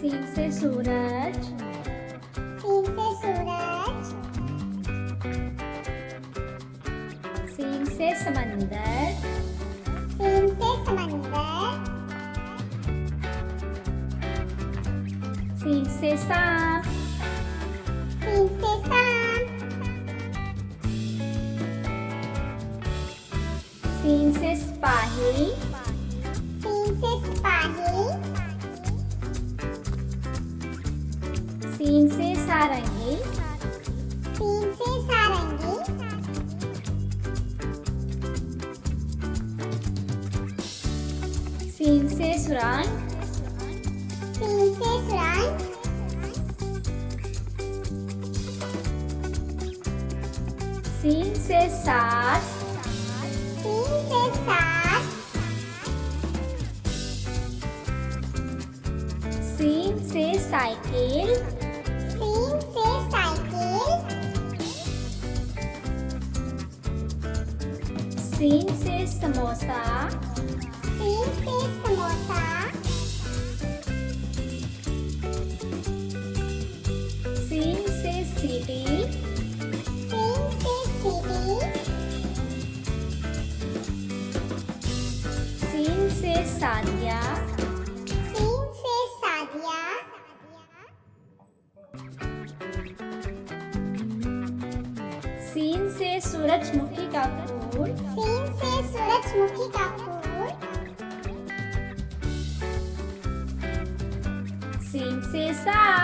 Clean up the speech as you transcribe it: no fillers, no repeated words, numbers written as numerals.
scene से सूरज, scene से सूरज, scene से समंदर, सीन से समंदर, सीन से सांप, सीन से सांप, सीन से सिपाही, सीन से सिपाही, सीन से सारंगी, सीन से सारंगी, सीन से सुरंग, सीन से सुरंग, सीन से सास, सीन से सास, सीन से साइकिल, सीन से साइकिल, सीन से समोसा, सीन से समोसा, सीन से सीटी, सीन से सीटी, सीन से सादिया, सीन से सादिया, सीन से सूरजमुखी का फूल, सीन से सूरजमुखी का फूल, सीन से सांप,